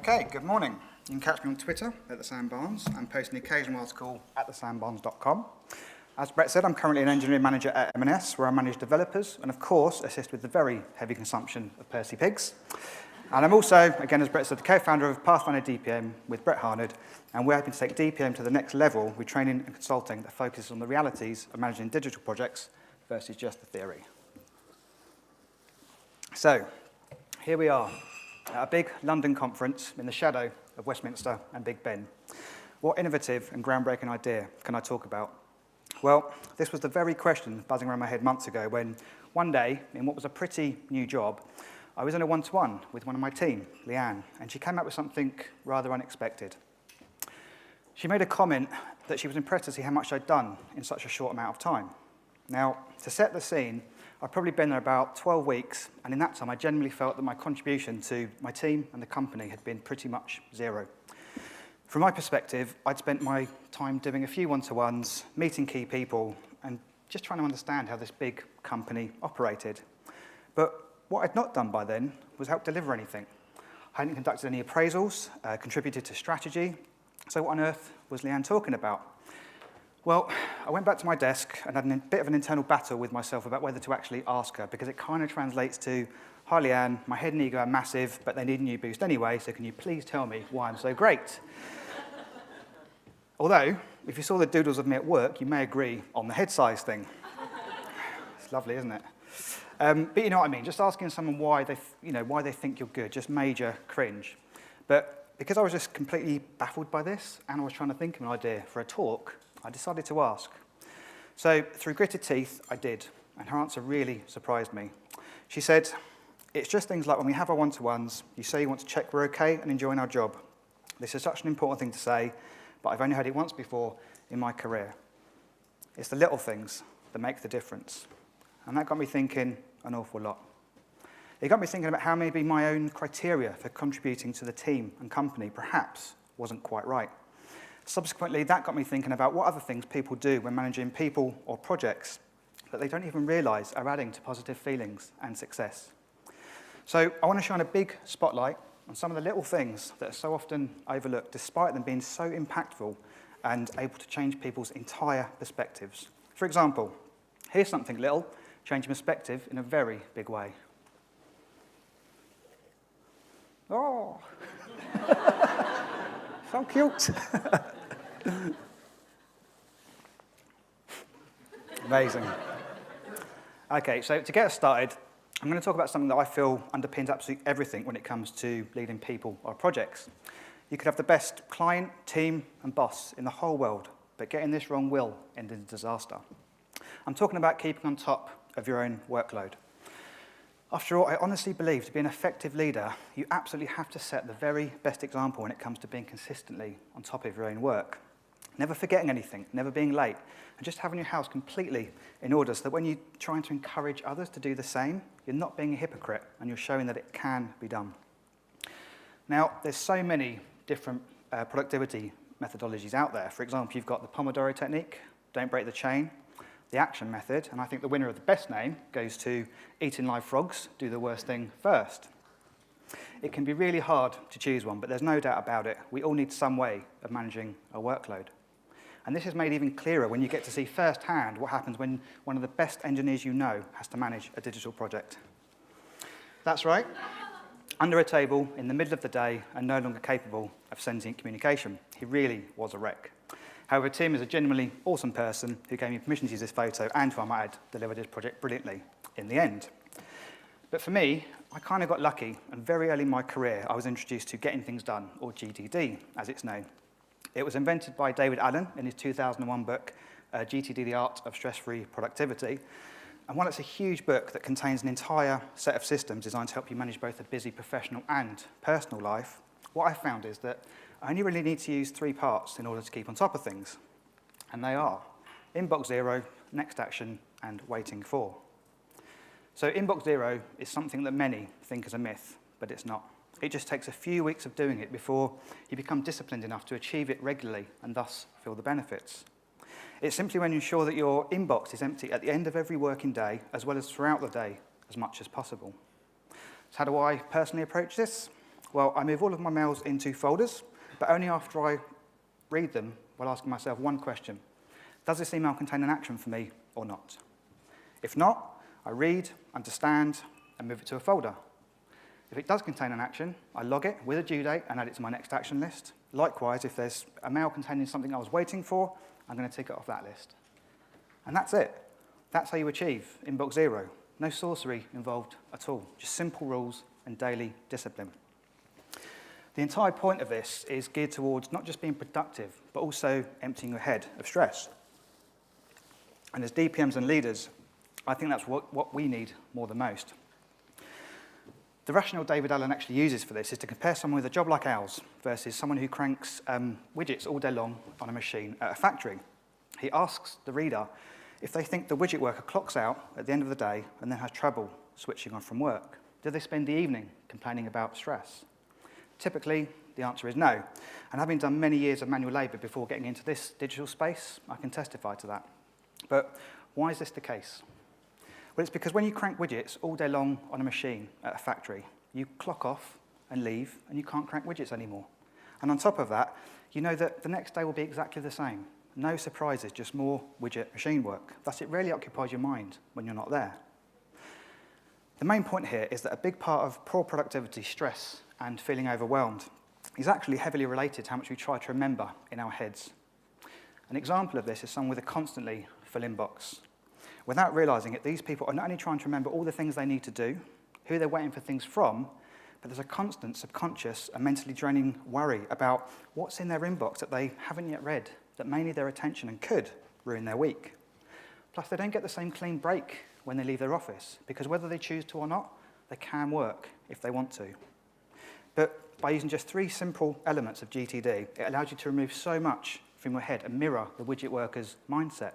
Okay, good morning. You can catch me on Twitter at the Sam Barnes. I'm posting the occasional article at thesambarnes.com. As Brett said, I'm currently an engineering manager at M&S, where I manage developers and, of course, assist with the very heavy consumption of Percy pigs. And I'm also, again, as Brett said, the co-founder of Pathfinder DPM with Brett Harned, and we're hoping to take DPM to the next level with training and consulting that focuses on the realities of managing digital projects versus just the theory. So, here we are at a big London conference in the shadow of Westminster and Big Ben. What innovative and groundbreaking idea can I talk about? Well, this was the very question buzzing around my head months ago when one day, in what was a pretty new job, I was in a one-to-one with one of my team, Leanne, and she came up with something rather unexpected. She made a comment that she was impressed to see how much I'd done in such a short amount of time. Now, to set the scene, I'd probably been there about 12 weeks, and in that time I genuinely felt that my contribution to my team and the company had been pretty much zero. From my perspective, I'd spent my time doing a few one-to-ones, meeting key people, and just trying to understand how this big company operated. But what I'd not done by then was help deliver anything. I hadn't conducted any appraisals, contributed to strategy, so what on earth was Leanne talking about? Well, I went back to my desk and had a bit of an internal battle with myself about whether to actually ask her, because it kind of translates to, "Hi Leanne, my head and ego are massive, but they need a new boost anyway, so can you please tell me why I'm so great?" Although, if you saw the doodles of me at work, you may agree on the head size thing. It's lovely, isn't it? But you know what I mean, just asking someone why they think you're good, just major cringe. But because I was just completely baffled by this, and I was trying to think of an idea for a talk, I decided to ask. So through gritted teeth, I did, and her answer really surprised me. She said, "It's just things like when we have our one-to-ones, you say you want to check we're okay and enjoying our job. This is such an important thing to say, but I've only heard it once before in my career. It's the little things that make the difference." And that got me thinking an awful lot. It got me thinking about how maybe my own criteria for contributing to the team and company perhaps wasn't quite right. Subsequently, that got me thinking about what other things people do when managing people or projects that they don't even realise are adding to positive feelings and success. So I want to shine a big spotlight on some of the little things that are so often overlooked, despite them being so impactful and able to change people's entire perspectives. For example, here's something little, changing perspective in a very big way. Oh, so cute. Amazing. Okay, so to get us started, I'm going to talk about something that I feel underpins absolutely everything when it comes to leading people or projects. You could have the best client, team, and boss in the whole world, but getting this wrong will end in disaster. I'm talking about keeping on top of your own workload. After all, I honestly believe to be an effective leader, you absolutely have to set the very best example when it comes to being consistently on top of your own work. Never forgetting anything, never being late, and just having your house completely in order so that when you're trying to encourage others to do the same, you're not being a hypocrite and you're showing that it can be done. Now, there's so many different productivity methodologies out there. For example, you've got the Pomodoro technique, don't break the chain, the action method, and I think the winner of the best name goes to eating live frogs, do the worst thing first. It can be really hard to choose one, but there's no doubt about it. We all need some way of managing our workload. And this is made even clearer when you get to see firsthand what happens when one of the best engineers you know has to manage a digital project. That's right, under a table, in the middle of the day, and no longer capable of sentient communication. He really was a wreck. However, Tim is a genuinely awesome person who gave me permission to use this photo and, who I might add, delivered his project brilliantly in the end. But for me, I kind of got lucky, and very early in my career, I was introduced to Getting Things Done, or GTD, as it's known. It was invented by David Allen in his 2001 book, GTD, The Art of Stress-Free Productivity. And while it's a huge book that contains an entire set of systems designed to help you manage both a busy professional and personal life, what I found is that I only really need to use 3 parts in order to keep on top of things. And they are Inbox Zero, Next Action, and Waiting For. So Inbox Zero is something that many think is a myth, but it's not. It just takes a few weeks of doing it before you become disciplined enough to achieve it regularly and thus feel the benefits. It's simply when you ensure that your inbox is empty at the end of every working day, as well as throughout the day, as much as possible. So how do I personally approach this? Well, I move all of my mails into folders, but only after I read them while asking myself one question. Does this email contain an action for me or not? If not, I read, understand, and move it to a folder. If it does contain an action, I log it with a due date and add it to my next action list. Likewise, if there's a mail containing something I was waiting for, I'm going to tick it off that list. And that's it. That's how you achieve Inbox Zero. No sorcery involved at all, just simple rules and daily discipline. The entire point of this is geared towards not just being productive, but also emptying your head of stress. And as DPMs and leaders, I think that's what we need more than most. The rationale David Allen actually uses for this is to compare someone with a job like ours versus someone who cranks widgets all day long on a machine at a factory. He asks the reader if they think the widget worker clocks out at the end of the day and then has trouble switching on from work. Do they spend the evening complaining about stress? Typically, the answer is no. And having done many years of manual labour before getting into this digital space, I can testify to that. But why is this the case? Well, it's because when you crank widgets all day long on a machine at a factory, you clock off and leave, and you can't crank widgets anymore. And on top of that, you know that the next day will be exactly the same. No surprises, just more widget machine work. Thus, it rarely occupies your mind when you're not there. The main point here is that a big part of poor productivity, stress, and feeling overwhelmed is actually heavily related to how much we try to remember in our heads. An example of this is someone with a constantly full inbox. Without realizing it, these people are not only trying to remember all the things they need to do, who they're waiting for things from, but there's a constant subconscious and mentally draining worry about what's in their inbox that they haven't yet read, that may need their attention and could ruin their week. Plus, they don't get the same clean break when they leave their office, because whether they choose to or not, they can work if they want to. But by using just 3 simple elements of GTD, it allows you to remove so much from your head and mirror the widget worker's mindset.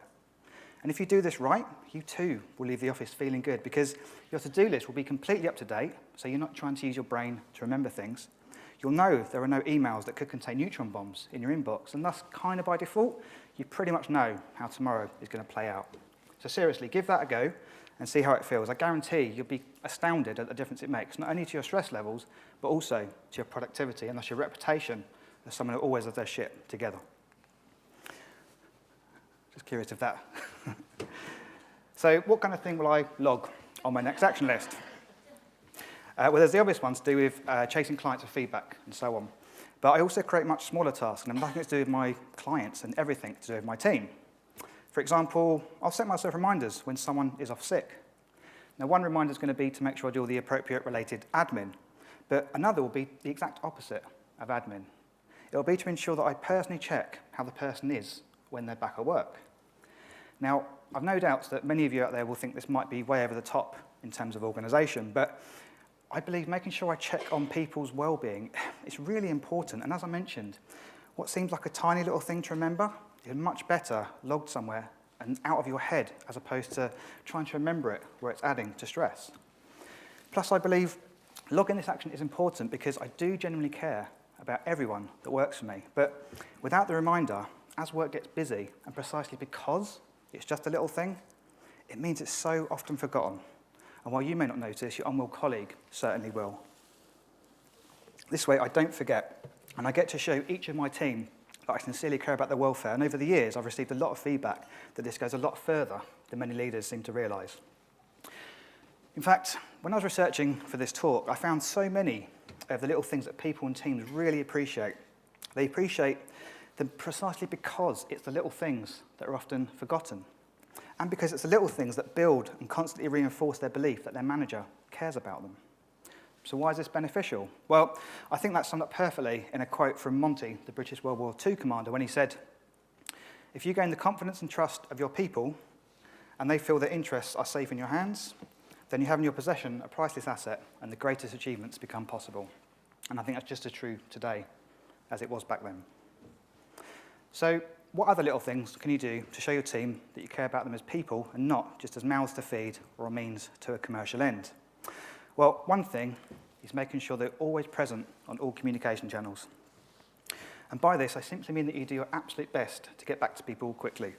And if you do this right, you too will leave the office feeling good, because your to-do list will be completely up to date, so you're not trying to use your brain to remember things. You'll know there are no emails that could contain neutron bombs in your inbox, and thus, kind of by default, you pretty much know how tomorrow is going to play out. So seriously, give that a go and see how it feels. I guarantee you'll be astounded at the difference it makes, not only to your stress levels, but also to your productivity, and thus your reputation as someone who always has their shit together. Just curious of that. So what kind of thing will I log on my next action list? Well, there's the obvious ones to do with chasing clients for feedback and so on. But I also create much smaller tasks, and nothing to do with my clients and everything to do with my team. For example, I'll set myself reminders when someone is off sick. Now, one reminder is going to be to make sure I do all the appropriate related admin, but another will be the exact opposite of admin. It will be to ensure that I personally check how the person is when they're back at work. Now, I've no doubts that many of you out there will think this might be way over the top in terms of organisation, but I believe making sure I check on people's well-being is really important. And as I mentioned, what seems like a tiny little thing to remember is much better logged somewhere and out of your head, as opposed to trying to remember it where it's adding to stress. Plus, I believe logging this action is important because I do genuinely care about everyone that works for me. But without the reminder, as work gets busy, and precisely because it's just a little thing, it means it's so often forgotten. And while you may not notice, your unwell colleague certainly will. This way, I don't forget, and I get to show each of my team that I sincerely care about their welfare. And over the years, I've received a lot of feedback that this goes a lot further than many leaders seem to realise. In fact, when I was researching for this talk, I found so many of the little things that people and teams really appreciate. They appreciate them precisely because it's the little things that are often forgotten, and because it's the little things that build and constantly reinforce their belief that their manager cares about them. So why is this beneficial? Well, I think that's summed up perfectly in a quote from Monty, the British World War II commander, when he said, "If you gain the confidence and trust of your people, and they feel their interests are safe in your hands, then you have in your possession a priceless asset, and the greatest achievements become possible." And I think that's just as true today as it was back then. So what other little things can you do to show your team that you care about them as people and not just as mouths to feed or a means to a commercial end? Well, one thing is making sure they're always present on all communication channels. And by this, I simply mean that you do your absolute best to get back to people quickly.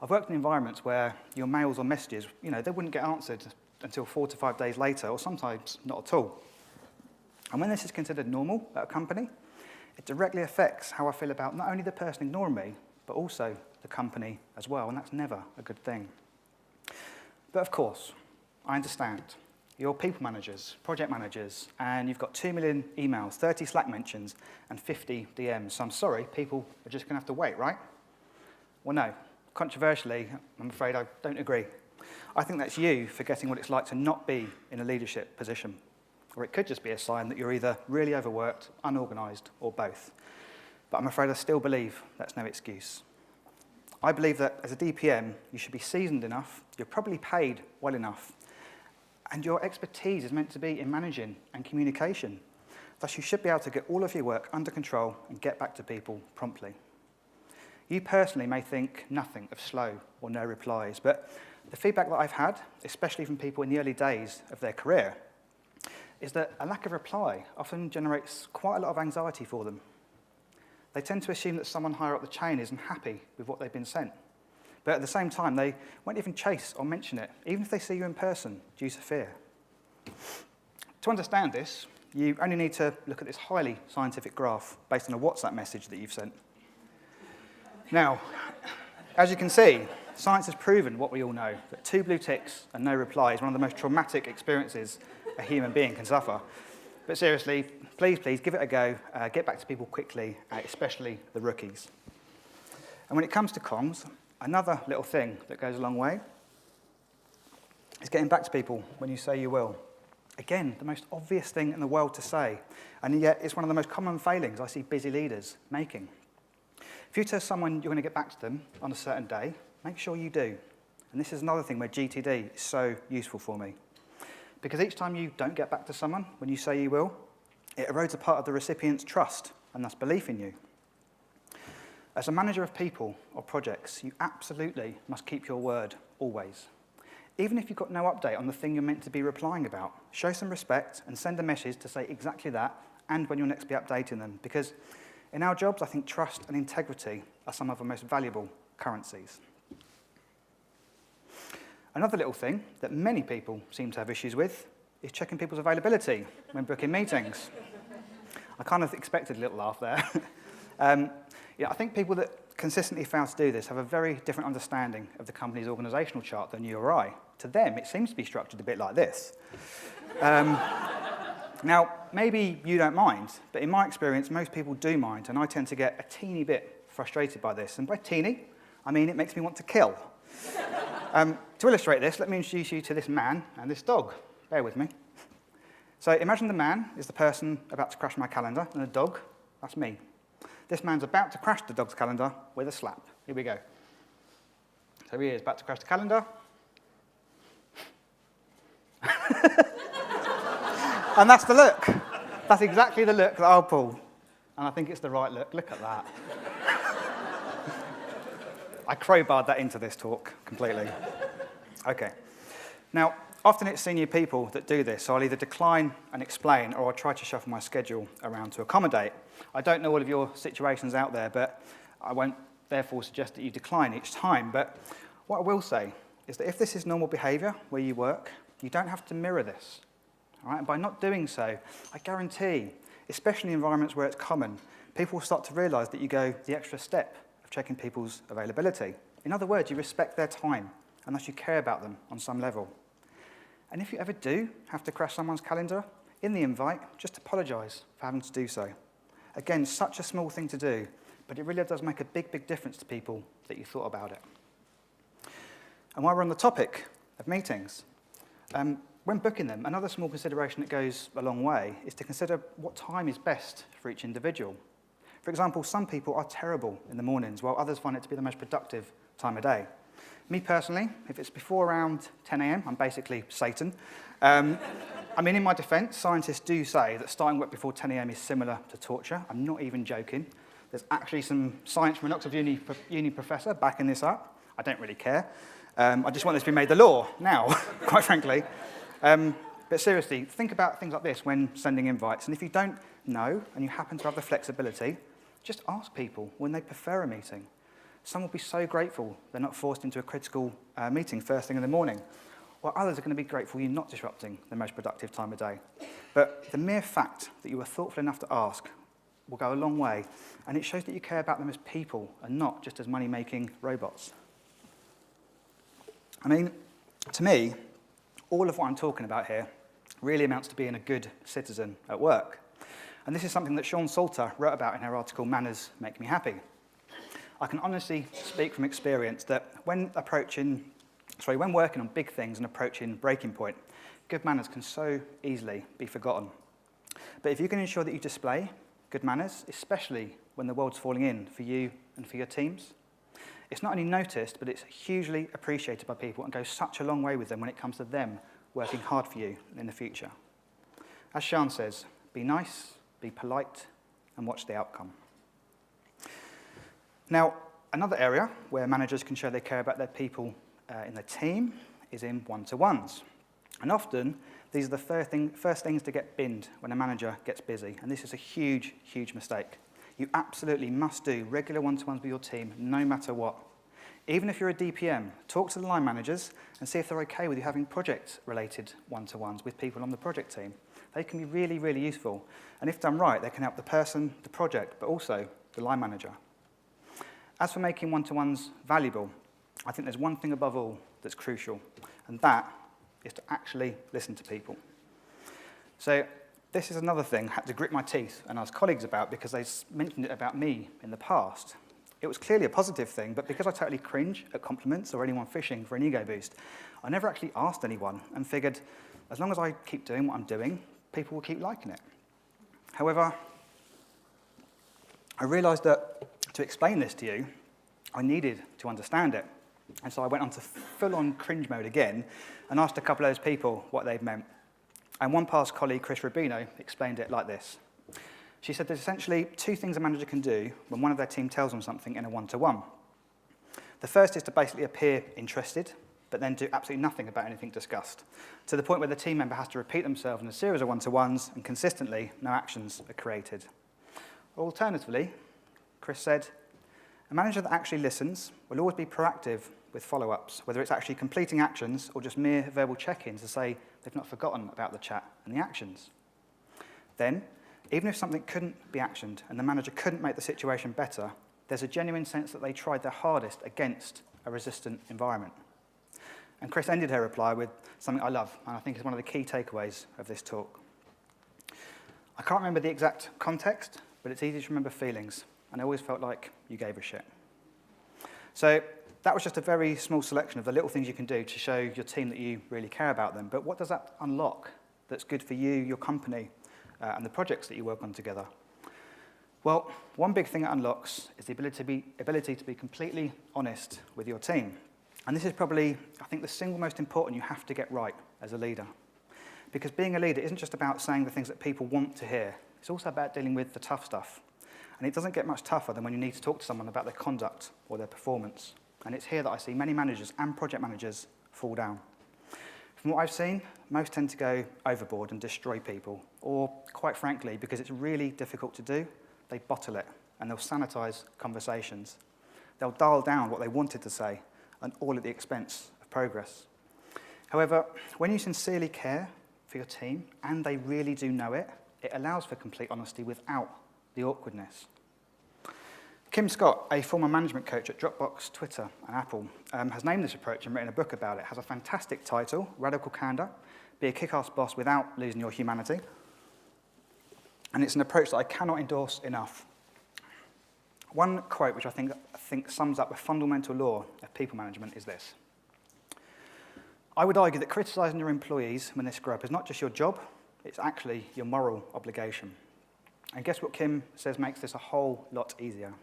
I've worked in environments where your mails or messages, they wouldn't get answered until 4 to 5 days later, or sometimes not at all. And when this is considered normal at a company, it directly affects how I feel about not only the person ignoring me, but also the company as well, and that's never a good thing. But of course, I understand. You're people managers, project managers, and you've got 2 million emails, 30 Slack mentions, and 50 DMs. So I'm sorry, people are just going to have to wait, right? Well, no. Controversially, I'm afraid I don't agree. I think that's you forgetting what it's like to not be in a leadership position. Or it could just be a sign that you're either really overworked, unorganised, or both. But I'm afraid I still believe that's no excuse. I believe that as a DPM, you should be seasoned enough, you're probably paid well enough, and your expertise is meant to be in managing and communication. Thus, you should be able to get all of your work under control and get back to people promptly. You personally may think nothing of slow or no replies, but the feedback that I've had, especially from people in the early days of their career, is that a lack of reply often generates quite a lot of anxiety for them. They tend to assume that someone higher up the chain isn't happy with what they've been sent. But at the same time, they won't even chase or mention it, even if they see you in person, due to fear. To understand this, you only need to look at this highly scientific graph based on a WhatsApp message that you've sent. Now, as you can see, science has proven what we all know, that 2 blue ticks and no reply is one of the most traumatic experiences a human being can suffer. But seriously, please give it a go. Get back to people quickly, especially the rookies. And when it comes to comms, another little thing that goes a long way is getting back to people when you say you will. Again, the most obvious thing in the world to say, and yet it's one of the most common failings I see busy leaders making. If you tell someone you're going to get back to them on a certain day, make sure you do. And this is another thing where GTD is so useful for me. Because each time you don't get back to someone when you say you will, it erodes a part of the recipient's trust and thus belief in you. As a manager of people or projects, you absolutely must keep your word always. Even if you've got no update on the thing you're meant to be replying about, show some respect and send a message to say exactly that and when you'll next be updating them. Because in our jobs, I think trust and integrity are some of our most valuable currencies. Another little thing that many people seem to have issues with is checking people's availability when booking meetings. I kind of expected a little laugh there. I think people that consistently fail to do this have a very different understanding of the company's organisational chart than you or I. To them, it seems to be structured a bit like this. Now, maybe you don't mind, but in my experience, most people do mind, and I tend to get a teeny bit frustrated by this. And by teeny, I mean it makes me want to kill. To illustrate this, let me introduce you to this man and this dog. Bear with me. So imagine the man is the person about to crash my calendar, and the dog, that's me. This man's about to crash the dog's calendar with a slap. Here we go. So he is about to crash the calendar. And that's the look. That's exactly the look that I'll pull. And I think it's the right look. Look at that. I crowbarred that into this talk completely. Okay. Now, often it's senior people that do this, so I'll either decline and explain, or I'll try to shuffle my schedule around to accommodate. I don't know all of your situations out there, but I won't therefore suggest that you decline each time. But what I will say is that if this is normal behaviour where you work, you don't have to mirror this. All right? And by not doing so, I guarantee, especially in environments where it's common, people will start to realise that you go the extra step of checking people's availability. In other words, you respect their time, and thus you care about them on some level. And if you ever do have to crash someone's calendar, in the invite, just apologise for having to do so. Again, such a small thing to do, but it really does make a big, big difference to people that you thought about it. And while we're on the topic of meetings, when booking them, another small consideration that goes a long way is to consider what time is best for each individual. For example, some people are terrible in the mornings, while others find it to be the most productive time of day. Me personally, if it's before around 10 a.m., I'm basically Satan. I mean, in my defence, scientists do say that starting work before 10 a.m. is similar to torture. I'm not even joking. There's actually some science from an Oxford uni professor backing this up. I don't really care. I just want this to be made the law now, quite frankly. But seriously, think about things like this when sending invites. And if you don't know and you happen to have the flexibility, just ask people when they prefer a meeting. Some will be so grateful they're not forced into a critical meeting first thing in the morning. while others are going to be grateful you're not disrupting the most productive time of day. But the mere fact that you were thoughtful enough to ask will go a long way, and it shows that you care about them as people and not just as money-making robots. I mean, to me, all of what I'm talking about here really amounts to being a good citizen at work. And this is something that Sean Salter wrote about in her article, Manners Make Me Happy. I can honestly speak from experience that when working on big things and approaching breaking point, good manners can so easily be forgotten. But if you can ensure that you display good manners, especially when the world's falling in for you and for your teams, it's not only noticed, but it's hugely appreciated by people and goes such a long way with them when it comes to them working hard for you in the future. As Sean says, be nice, be polite, and watch the outcome. Now, another area where managers can show they care about their people in their team is in one-to-ones. And often, these are the first things to get binned when a manager gets busy, and this is a huge, huge mistake. You absolutely must do regular one-to-ones with your team, no matter what. Even if you're a DPM, talk to the line managers and see if they're okay with you having project-related one-to-ones with people on the project team. They can be really, really useful. And if done right, they can help the person, the project, but also the line manager. As for making one-to-ones valuable, I think there's one thing above all that's crucial, and that is to actually listen to people. So this is another thing I had to grit my teeth and ask colleagues about because they mentioned it about me in the past. It was clearly a positive thing, but because I totally cringe at compliments or anyone fishing for an ego boost, I never actually asked anyone and figured as long as I keep doing what I'm doing, people will keep liking it. However, I realised that to explain this to you, I needed to understand it. And so I went on to full-on cringe mode again and asked a couple of those people what they'd meant. And one past colleague, Chris Rubino, explained it like this. She said there's essentially two things a manager can do when one of their team tells them something in a one-to-one. The first is to basically appear interested, but then do absolutely nothing about anything discussed, to the point where the team member has to repeat themselves in a series of one-to-ones, and consistently, no actions are created. Alternatively, Chris said, a manager that actually listens will always be proactive with follow-ups, whether it's actually completing actions or just mere verbal check-ins to say they've not forgotten about the chat and the actions. Then, even if something couldn't be actioned and the manager couldn't make the situation better, there's a genuine sense that they tried their hardest against a resistant environment. And Chris ended her reply with something I love, and I think is one of the key takeaways of this talk. I can't remember the exact context, but it's easy to remember feelings, and I always felt like you gave a shit. So that was just a very small selection of the little things you can do to show your team that you really care about them. But what does that unlock that's good for you, your company, and the projects that you work on together? Well, one big thing it unlocks is the ability to be completely honest with your team. And this is probably, I think, the single most important you have to get right as a leader. Because being a leader isn't just about saying the things that people want to hear. It's also about dealing with the tough stuff. And it doesn't get much tougher than when you need to talk to someone about their conduct or their performance. And it's here that I see many managers and project managers fall down. From what I've seen, most tend to go overboard and destroy people. Or, quite frankly, because it's really difficult to do, they bottle it and they'll sanitize conversations. They'll dial down what they wanted to say, and all at the expense of progress. However, when you sincerely care for your team, and they really do know it, it allows for complete honesty without the awkwardness. Kim Scott, a former management coach at Dropbox, Twitter, and Apple, has named this approach and written a book about it. It has a fantastic title, Radical Candor, Be a Kick-Ass Boss Without Losing Your Humanity. And it's an approach that I cannot endorse enough. One quote which I think sums up the fundamental law of people management is this. I would argue that criticising your employees when they screw up is not just your job, it's actually your moral obligation. And guess what Kim says makes this a whole lot easier?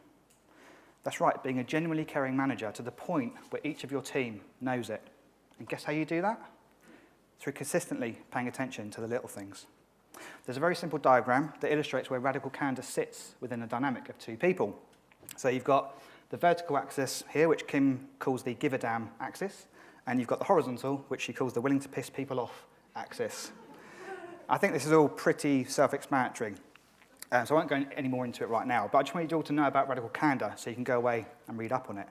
That's right, being a genuinely caring manager to the point where each of your team knows it. And guess how you do that? Through consistently paying attention to the little things. There's a very simple diagram that illustrates where radical candor sits within the dynamic of two people. So you've got the vertical axis here, which Kim calls the give a damn axis, and you've got the horizontal, which she calls the willing to piss people off axis. I think this is all pretty self-explanatory, so I won't go any more into it right now, but I just want you all to know about radical candor so you can go away and read up on it.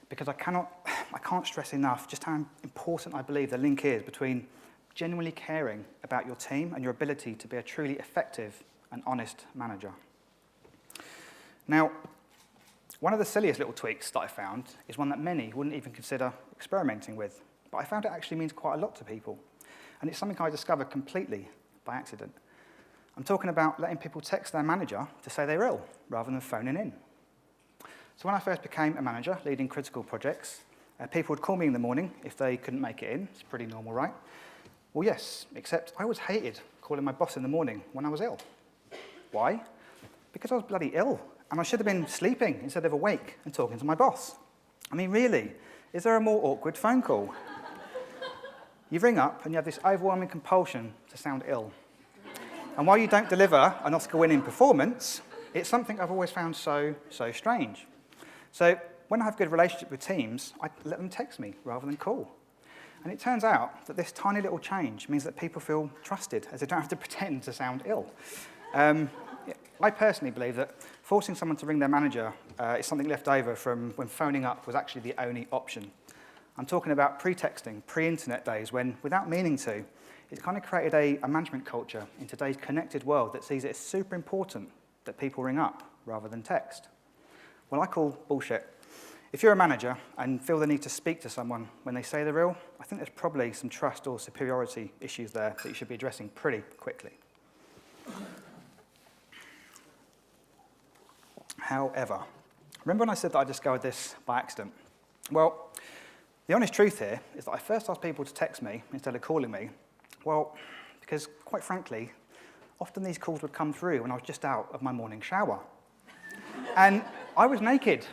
Because I cannot I can't stress enough just how important I believe the link is between genuinely caring about your team and your ability to be a truly effective and honest manager. Now, one of the silliest little tweaks that I found is one that many wouldn't even consider experimenting with, but I found it actually means quite a lot to people, and it's something I discovered completely by accident. I'm talking about letting people text their manager to say they're ill, rather than phoning in. So when I first became a manager leading critical projects, people would call me in the morning if they couldn't make it in. It's pretty normal, right? Well, yes, except I always hated calling my boss in the morning when I was ill. Why? Because I was bloody ill, and I should have been sleeping instead of awake and talking to my boss. I mean, really, is there a more awkward phone call? You ring up and you have this overwhelming compulsion to sound ill. And while you don't deliver an Oscar-winning performance, it's something I've always found so strange. So when I have good relationship with teams, I let them text me rather than call. And it turns out that this tiny little change means that people feel trusted, as they don't have to pretend to sound ill. I personally believe that forcing someone to ring their manager is something left over from when phoning up was actually the only option. I'm talking about pre-texting, pre-internet days when, without meaning to, it's kind of created a management culture in today's connected world that sees it as super important that people ring up rather than text. Well, I call bullshit. If you're a manager and feel the need to speak to someone when they say they're ill, I think there's probably some trust or superiority issues there that you should be addressing pretty quickly. However, remember when I said that I discovered this by accident? Well, the honest truth here is that I first asked people to text me instead of calling me, well, because quite frankly, often these calls would come through when I was just out of my morning shower. And I was naked.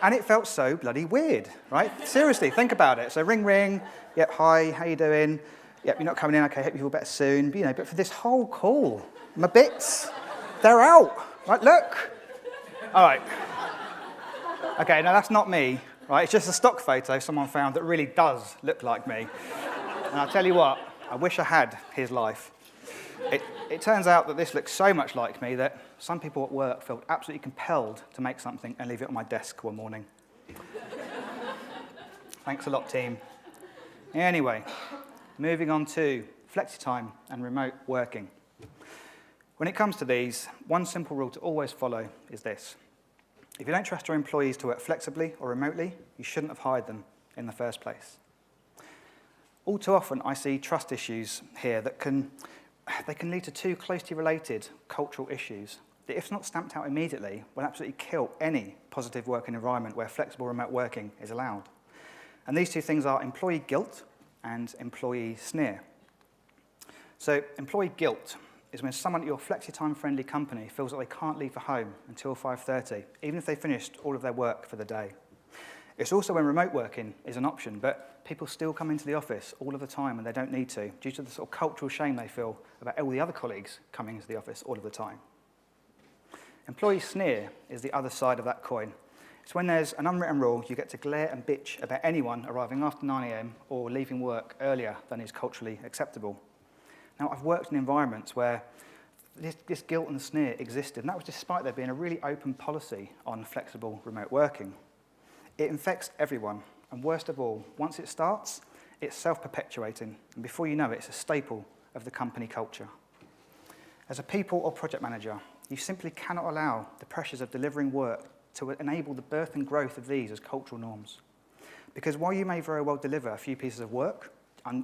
And it felt so bloody weird, right? Seriously, think about it. So ring, yep, hi, how you doing? Yep, you're not coming in, okay, hope you feel better soon. But for this whole call, my bits, they're out. Right, look. All right. Okay, now that's not me, right? It's just a stock photo someone found that really does look like me. And I'll tell you what, I wish I had his life. It turns out that this looks so much like me that some people at work felt absolutely compelled to make something and leave it on my desk one morning. Thanks a lot, team. Anyway, moving on to flexi-time and remote working. When it comes to these, one simple rule to always follow is this. If you don't trust your employees to work flexibly or remotely, you shouldn't have hired them in the first place. All too often, I see trust issues here that can lead to two closely related cultural issues that, if not stamped out immediately, will absolutely kill any positive working environment where flexible remote working is allowed. And these two things are employee guilt and employee sneer. So employee guilt is when someone at your flexi-time friendly company feels that they can't leave for home until 5:30, even if they finished all of their work for the day. It's also when remote working is an option, but people still come into the office all of the time when they don't need to, due to the sort of cultural shame they feel about all the other colleagues coming into the office all of the time. Employee sneer is the other side of that coin. It's when there's an unwritten rule, you get to glare and bitch about anyone arriving after 9 a.m. or leaving work earlier than is culturally acceptable. Now, I've worked in environments where this guilt and sneer existed, and that was despite there being a really open policy on flexible remote working. It infects everyone, and worst of all, once it starts, it's self-perpetuating, and before you know it, it's a staple of the company culture. As a people or project manager, you simply cannot allow the pressures of delivering work to enable the birth and growth of these as cultural norms. Because while you may very well deliver a few pieces of work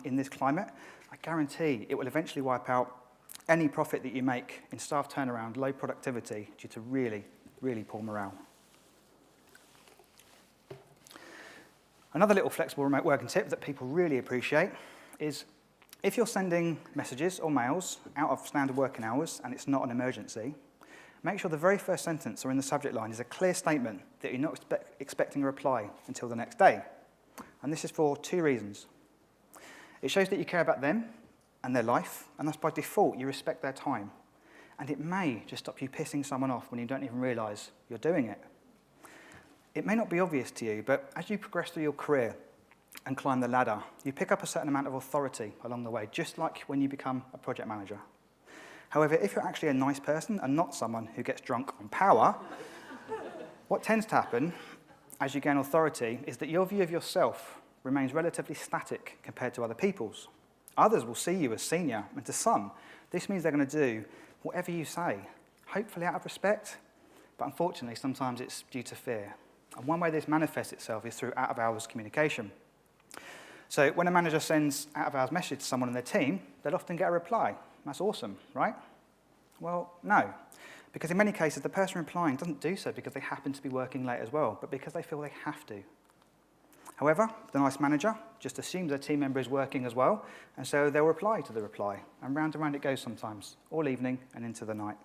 in this climate, I guarantee it will eventually wipe out any profit that you make in staff turnaround, low productivity, due to really, really poor morale. Another little flexible remote working tip that people really appreciate is if you're sending messages or mails out of standard working hours and it's not an emergency, make sure the very first sentence or in the subject line is a clear statement that you're not expecting a reply until the next day. And this is for two reasons. It shows that you care about them and their life, and thus by default you respect their time. And it may just stop you pissing someone off when you don't even realise you're doing it. It may not be obvious to you, but as you progress through your career and climb the ladder, you pick up a certain amount of authority along the way, just like when you become a project manager. However, if you're actually a nice person and not someone who gets drunk on power, what tends to happen, as you gain authority is that your view of yourself remains relatively static compared to other people's. Others will see you as senior, and to some, this means they're going to do whatever you say, hopefully out of respect, but unfortunately, sometimes it's due to fear. And one way this manifests itself is through out-of-hours communication. So when a manager sends out-of-hours message to someone on their team, they'll often get a reply. That's awesome, right? Well, no. Because in many cases, the person replying doesn't do so because they happen to be working late as well, but because they feel they have to. However, the nice manager just assumes their team member is working as well, and so they'll reply to the reply, and round it goes sometimes, all evening and into the night.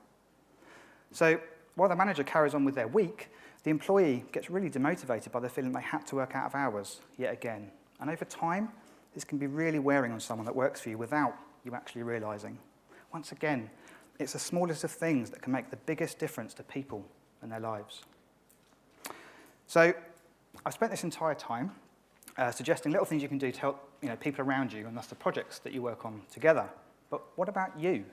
So while the manager carries on with their week, the employee gets really demotivated by the feeling they had to work out of hours yet again. And over time, this can be really wearing on someone that works for you without you actually realising. Once again, it's the smallest of things that can make the biggest difference to people and their lives. So I've spent this entire time suggesting little things you can do to help people around you and thus the projects that you work on together. But what about you?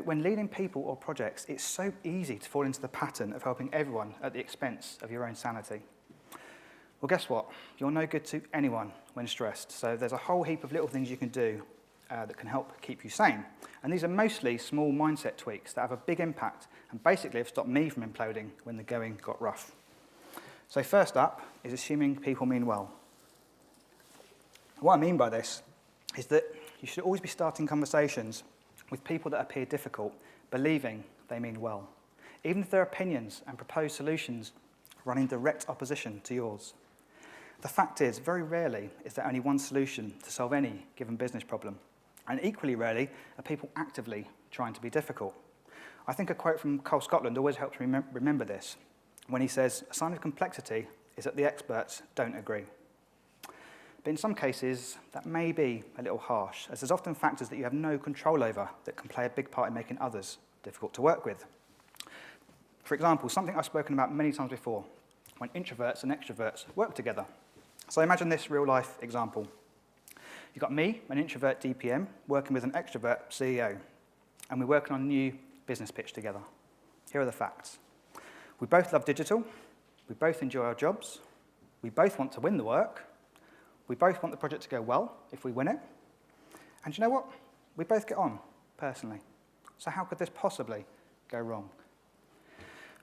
When leading people or projects, it's so easy to fall into the pattern of helping everyone at the expense of your own sanity. Well, guess what? You're no good to anyone when stressed. So there's a whole heap of little things you can do that can help keep you sane. And these are mostly small mindset tweaks that have a big impact and basically have stopped me from imploding when the going got rough. So first up is assuming people mean well. What I mean by this is that you should always be starting conversations with people that appear difficult, believing they mean well, even if their opinions and proposed solutions run in direct opposition to yours. The fact is, very rarely is there only one solution to solve any given business problem, and equally rarely are people actively trying to be difficult. I think a quote from Cole Scotland always helps me remember this, when he says, "A sign of complexity is that the experts don't agree." But in some cases, that may be a little harsh, as there's often factors that you have no control over that can play a big part in making others difficult to work with. For example, something I've spoken about many times before, when introverts and extroverts work together. So imagine this real-life example. You've got me, an introvert DPM, working with an extrovert CEO, and we're working on a new business pitch together. Here are the facts. We both love digital, we both enjoy our jobs, we both want to win the work, we both want the project to go well if we win it, and you know what? We both get on, personally. So how could this possibly go wrong?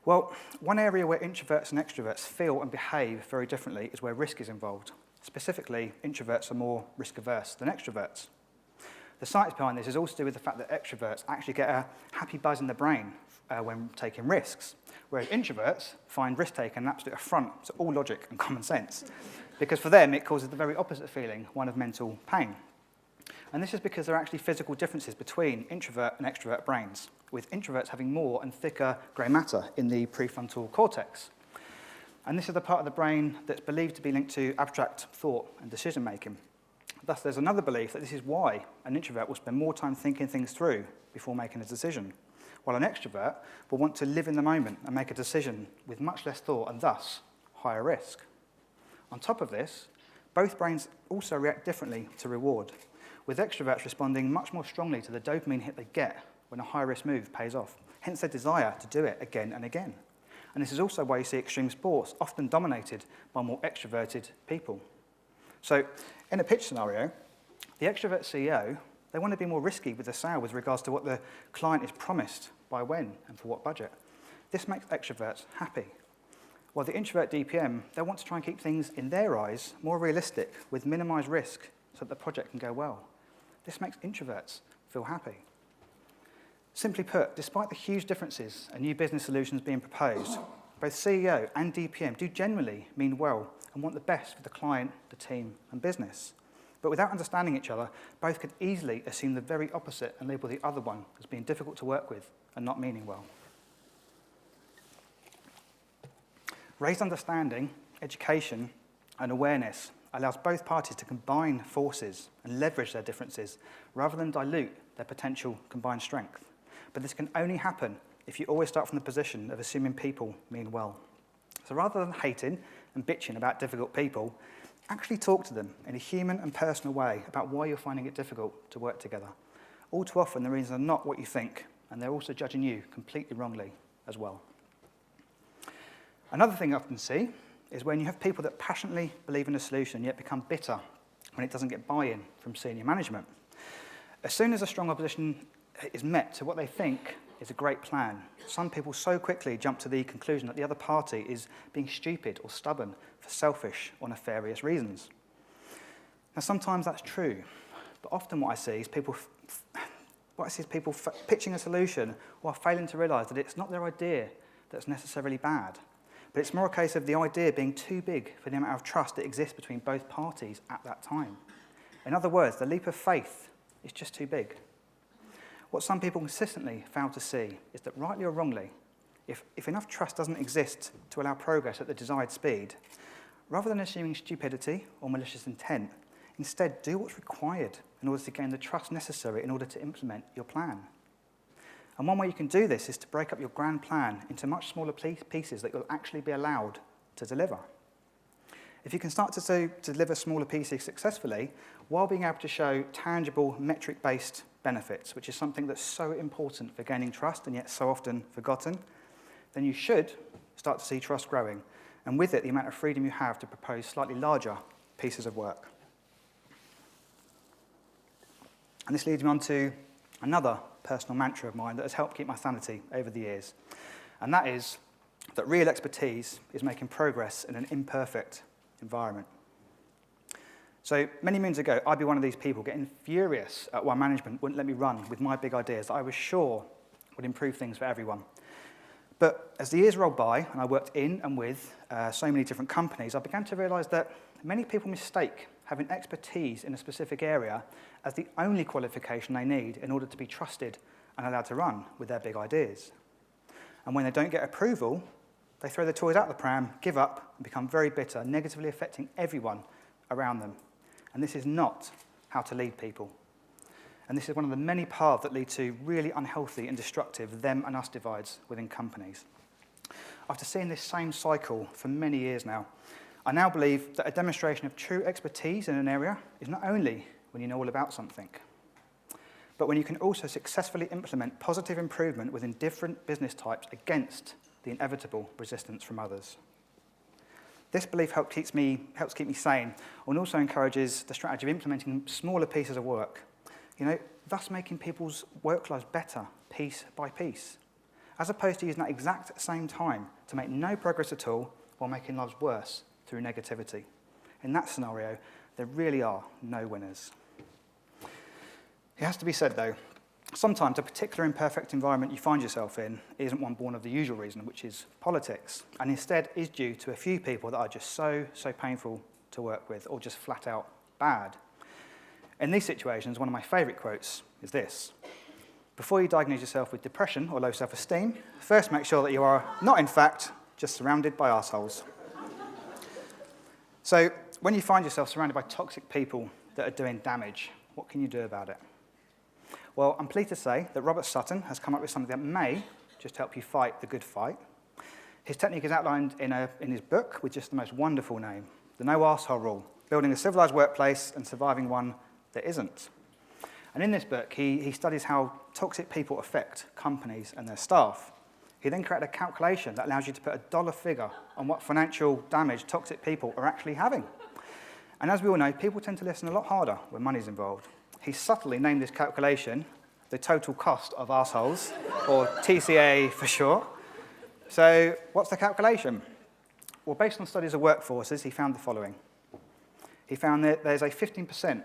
Well, one area where introverts and extroverts feel and behave very differently is where risk is involved. Specifically, introverts are more risk-averse than extroverts. The science behind this is also to do with the fact that extroverts actually get a happy buzz in the brain when taking risks, whereas introverts find risk-taking an absolute affront to all logic and common sense, because for them it causes the very opposite feeling, one of mental pain. And this is because there are actually physical differences between introvert and extrovert brains, with introverts having more and thicker grey matter in the prefrontal cortex. And this is the part of the brain that's believed to be linked to abstract thought and decision-making. Thus, there's another belief that this is why an introvert will spend more time thinking things through before making a decision, while an extrovert will want to live in the moment and make a decision with much less thought and thus higher risk. On top of this, both brains also react differently to reward, with extroverts responding much more strongly to the dopamine hit they get when a high-risk move pays off, hence their desire to do it again and again. And this is also why you see extreme sports often dominated by more extroverted people. So, in a pitch scenario, the extrovert CEO, they want to be more risky with the sale with regards to what the client is promised, by when, and for what budget. This makes extroverts happy. While the introvert DPM, they want to try and keep things, in their eyes, more realistic with minimised risk so that the project can go well. This makes introverts feel happy. Simply put, despite the huge differences and new business solutions being proposed, both CEO and DPM do generally mean well and want the best for the client, the team, and business. But without understanding each other, both could easily assume the very opposite and label the other one as being difficult to work with and not meaning well. Raised understanding, education, and awareness allows both parties to combine forces and leverage their differences rather than dilute their potential combined strength. But this can only happen if you always start from the position of assuming people mean well. So rather than hating and bitching about difficult people, actually talk to them in a human and personal way about why you're finding it difficult to work together. All too often, the reasons are not what you think, and they're also judging you completely wrongly as well. Another thing I often see is when you have people that passionately believe in a solution yet become bitter when it doesn't get buy-in from senior management. As soon as a strong opposition is met to what they think is a great plan, some people so quickly jump to the conclusion that the other party is being stupid or stubborn for selfish or nefarious reasons. Now, sometimes that's true, but often what I see is people pitching a solution while failing to realise that it's not their idea that's necessarily bad, but it's more a case of the idea being too big for the amount of trust that exists between both parties at that time. In other words, the leap of faith is just too big. What some people consistently fail to see is that, rightly or wrongly, if enough trust doesn't exist to allow progress at the desired speed, rather than assuming stupidity or malicious intent, instead do what's required in order to gain the trust necessary in order to implement your plan. And one way you can do this is to break up your grand plan into much smaller pieces that you'll actually be allowed to deliver. If you can start to deliver smaller pieces successfully while being able to show tangible metric-based benefits, which is something that's so important for gaining trust and yet so often forgotten, then you should start to see trust growing, and with it the amount of freedom you have to propose slightly larger pieces of work. And this leads me on to another personal mantra of mine that has helped keep my sanity over the years, and that is that real expertise is making progress in an imperfect environment. So many moons ago, I'd be one of these people getting furious at why management wouldn't let me run with my big ideas that I was sure would improve things for everyone. But as the years rolled by and I worked in and with so many different companies, I began to realise that many people mistake having expertise in a specific area as the only qualification they need in order to be trusted and allowed to run with their big ideas. And when they don't get approval, they throw their toys out the pram, give up, and become very bitter, negatively affecting everyone around them. And this is not how to lead people. And this is one of the many paths that lead to really unhealthy and destructive them and us divides within companies. After seeing this same cycle for many years now, I now believe that a demonstration of true expertise in an area is not only when you know all about something, but when you can also successfully implement positive improvement within different business types against the inevitable resistance from others. This belief helps keep me sane, and also encourages the strategy of implementing smaller pieces of work, thus making people's work lives better piece by piece, as opposed to using that exact same time to make no progress at all while making lives worse through negativity. In that scenario, there really are no winners. It has to be said, though, sometimes a particular imperfect environment you find yourself in isn't one born of the usual reason, which is politics, and instead is due to a few people that are just so painful to work with, or just flat out bad. In these situations, one of my favourite quotes is this: before you diagnose yourself with depression or low self-esteem, first make sure that you are not, in fact, just surrounded by arseholes. So, when you find yourself surrounded by toxic people that are doing damage, what can you do about it? Well, I'm pleased to say that Robert Sutton has come up with something that may just help you fight the good fight. His technique is outlined in his book with just the most wonderful name, The No Arsehole Rule, Building a Civilized Workplace and Surviving One That Isn't. And in this book, he studies how toxic people affect companies and their staff. He then created a calculation that allows you to put a dollar figure on what financial damage toxic people are actually having. And as we all know, people tend to listen a lot harder when money's involved. He subtly named this calculation the total cost of arseholes, or TCA for short. So what's the calculation? Well, based on studies of workforces, he found the following. He found that there's a 15%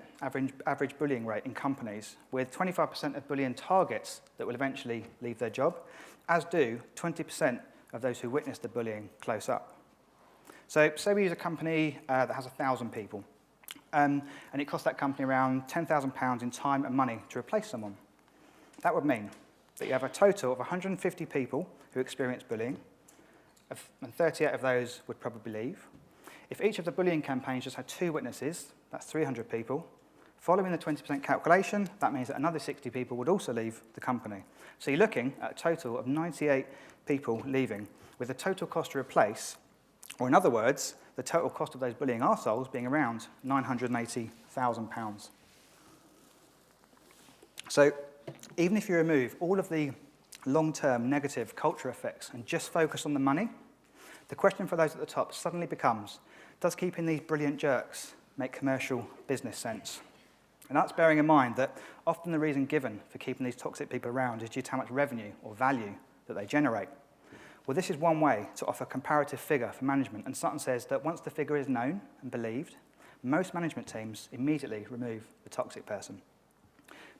average bullying rate in companies, with 25% of bullying targets that will eventually leave their job, as do 20% of those who witness the bullying close up. So say we use a company that has 1,000 people, and it costs that company around £10,000 in time and money to replace someone. That would mean that you have a total of 150 people who experience bullying, and 38 of those would probably leave. If each of the bullying campaigns just had 2 witnesses, that's 300 people. Following the 20% calculation, that means that another 60 people would also leave the company. So you're looking at a total of 98 people leaving, with a total cost to replace, or in other words, the total cost of those bullying arseholes being around £980,000. So even if you remove all of the long-term negative culture effects and just focus on the money, the question for those at the top suddenly becomes, does keeping these brilliant jerks make commercial business sense? And that's bearing in mind that often the reason given for keeping these toxic people around is due to how much revenue or value that they generate. Well, this is one way to offer a comparative figure for management, and Sutton says that once the figure is known and believed, most management teams immediately remove the toxic person.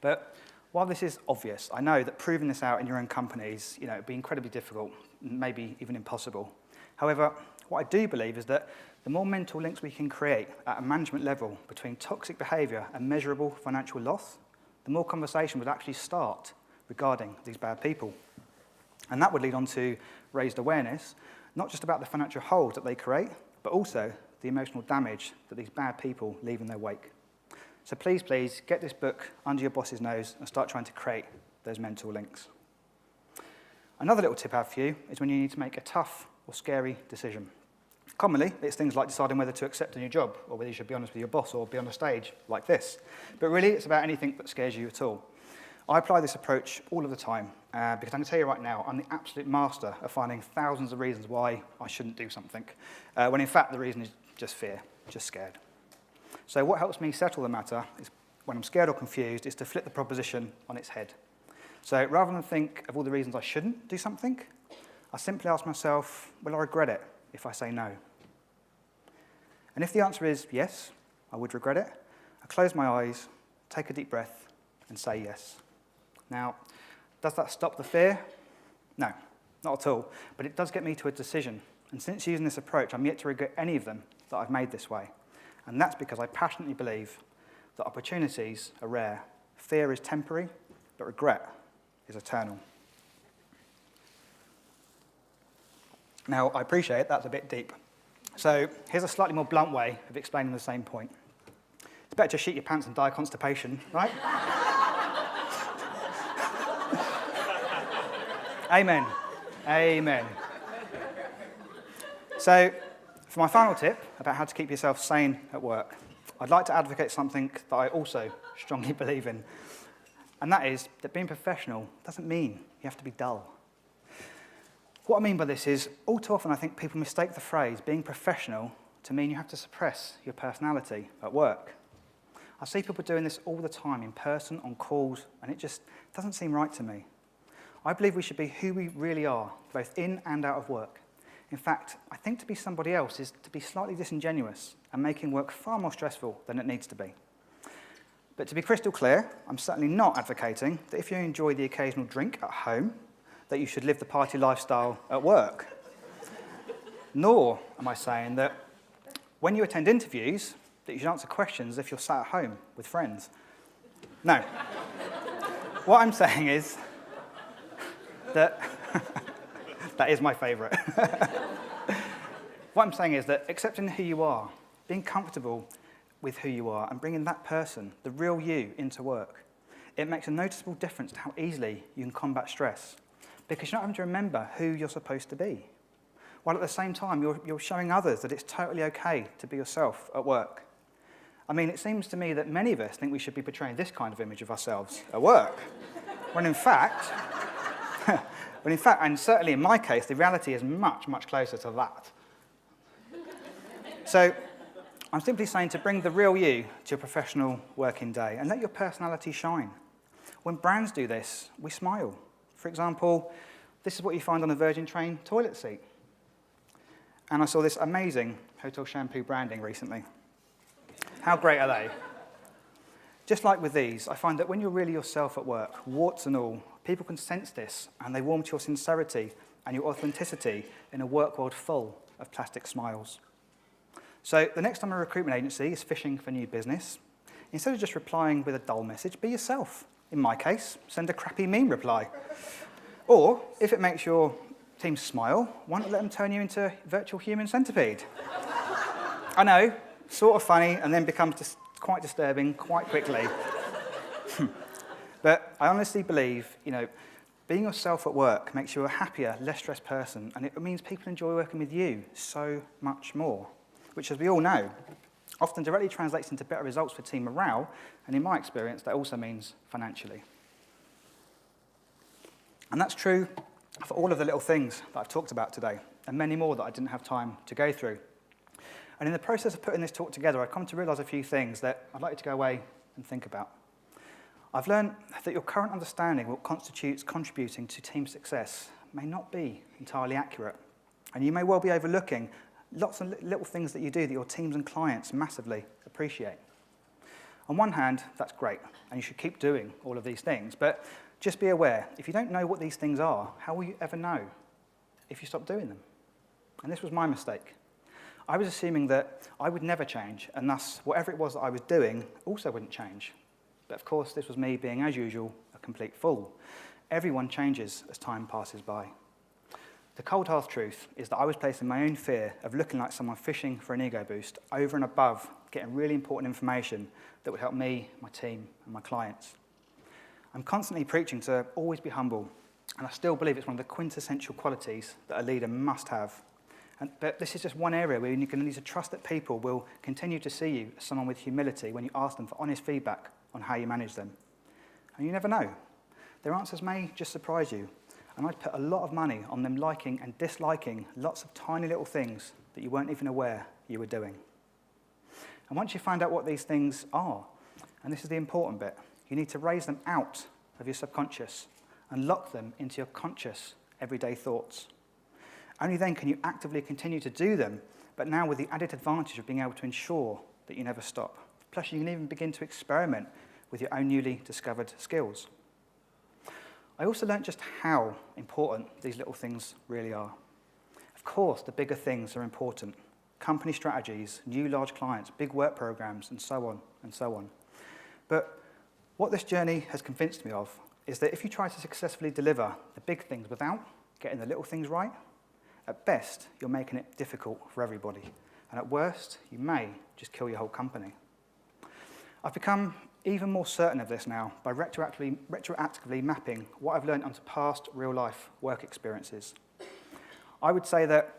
But while this is obvious, I know that proving this out in your own companies, it'd be incredibly difficult, maybe even impossible. However, what I do believe is that the more mental links we can create at a management level between toxic behaviour and measurable financial loss, the more conversation would actually start regarding these bad people. And that would lead on to raised awareness, not just about the financial holes that they create, but also the emotional damage that these bad people leave in their wake. So please, get this book under your boss's nose and start trying to create those mental links. Another little tip I have for you is when you need to make a tough or scary decision. Commonly, it's things like deciding whether to accept a new job or whether you should be honest with your boss or be on a stage like this. But really, it's about anything that scares you at all. I apply this approach all of the time because I can tell you right now, I'm the absolute master of finding thousands of reasons why I shouldn't do something, when in fact the reason is just fear, just scared. So what helps me settle the matter is when I'm scared or confused is to flip the proposition on its head. So rather than think of all the reasons I shouldn't do something, I simply ask myself, will I regret it if I say no? And if the answer is yes, I would regret it, I close my eyes, take a deep breath, and say yes. Now, does that stop the fear? No, not at all, but it does get me to a decision. And since using this approach, I'm yet to regret any of them that I've made this way. And that's because I passionately believe that opportunities are rare, fear is temporary, but regret is eternal. Now, I appreciate that's a bit deep. So here's a slightly more blunt way of explaining the same point. It's better to shit your pants and die of constipation, right? Amen. Amen. So for my final tip about how to keep yourself sane at work, I'd like to advocate something that I also strongly believe in, and that is that being professional doesn't mean you have to be dull. What I mean by this is, all too often I think people mistake the phrase being professional to mean you have to suppress your personality at work. I see people doing this all the time in person, on calls, and it just doesn't seem right to me. I believe we should be who we really are, both in and out of work. In fact, I think to be somebody else is to be slightly disingenuous and making work far more stressful than it needs to be. But to be crystal clear, I'm certainly not advocating that if you enjoy the occasional drink at home, that you should live the party lifestyle at work. Nor am I saying that when you attend interviews, that you should answer questions if you're sat at home with friends. No. What I'm saying is that that is my favourite. What I'm saying is that accepting who you are, being comfortable with who you are, and bringing that person, the real you, into work, it makes a noticeable difference to how easily you can combat stress, because you're not having to remember who you're supposed to be, while at the same time you're showing others that it's totally okay to be yourself at work. I mean, it seems to me that many of us think we should be portraying this kind of image of ourselves at work, when in fact, and certainly in my case, the reality is much, much closer to that. So I'm simply saying to bring the real you to your professional working day and let your personality shine. When brands do this, we smile. For example, this is what you find on a Virgin Train toilet seat. And I saw this amazing Hotel Shampoo branding recently. How great are they? Just like with these, I find that when you're really yourself at work, warts and all, people can sense this, and they warm to your sincerity and your authenticity in a work world full of plastic smiles. So the next time a recruitment agency is fishing for new business, instead of just replying with a dull message, be yourself. In my case, send a crappy meme reply. Or, if it makes your team smile, why not let them turn you into a virtual human centipede? I know, sort of funny, and then becomes quite disturbing quite quickly. But I honestly believe, being yourself at work makes you a happier, less stressed person, and it means people enjoy working with you so much more, which, as we all know, often directly translates into better results for team morale, and in my experience, that also means financially. And that's true for all of the little things that I've talked about today. and many more that I didn't have time to go through. And in the process of putting this talk together, I've come to realise a few things that I'd like you to go away and think about. I've learned that your current understanding of what constitutes contributing to team success may not be entirely accurate. And you may well be overlooking lots of little things that you do that your teams and clients massively appreciate. On one hand, that's great, and you should keep doing all of these things. But just be aware, if you don't know what these things are, how will you ever know if you stop doing them? And this was my mistake. I was assuming that I would never change, and thus whatever it was that I was doing also wouldn't change. But of course, this was me being, as usual, a complete fool. Everyone changes as time passes by. The cold hard truth is that I was placing my own fear of looking like someone fishing for an ego boost over and above getting really important information that would help me, my team, and my clients. I'm constantly preaching to always be humble, and I still believe it's one of the quintessential qualities that a leader must have. But this is just one area where you can need to trust that people will continue to see you as someone with humility when you ask them for honest feedback on how you manage them. And you never know. Their answers may just surprise you. And I'd put a lot of money on them liking and disliking lots of tiny little things that you weren't even aware you were doing. And once you find out what these things are, and this is the important bit, you need to raise them out of your subconscious and lock them into your conscious, everyday thoughts. Only then can you actively continue to do them, but now with the added advantage of being able to ensure that you never stop. Plus, you can even begin to experiment with your own newly discovered skills. I also learned just how important these little things really are. Of course, the bigger things are important. Company strategies, new large clients, big work programs, and so on and so on. But what this journey has convinced me of is that if you try to successfully deliver the big things without getting the little things right, at best, you're making it difficult for everybody. And at worst, you may just kill your whole company. I've become even more certain of this now by retroactively mapping what I've learned onto past real-life work experiences. I would say that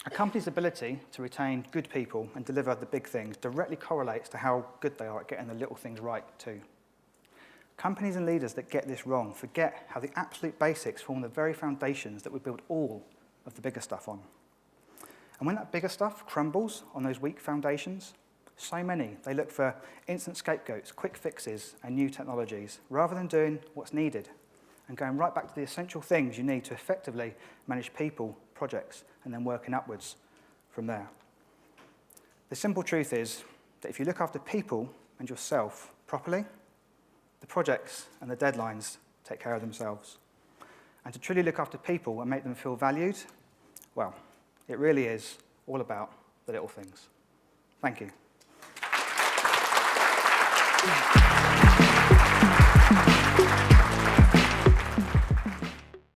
a company's ability to retain good people and deliver the big things directly correlates to how good they are at getting the little things right too. Companies and leaders that get this wrong forget how the absolute basics form the very foundations that we build all of the bigger stuff on. And when that bigger stuff crumbles on those weak foundations, so many, they look for instant scapegoats, quick fixes, and new technologies, rather than doing what's needed and going right back to the essential things you need to effectively manage people, projects, and then working upwards from there. The simple truth is that if you look after people and yourself properly, the projects and the deadlines take care of themselves. And to truly look after people and make them feel valued, well, it really is all about the little things. Thank you.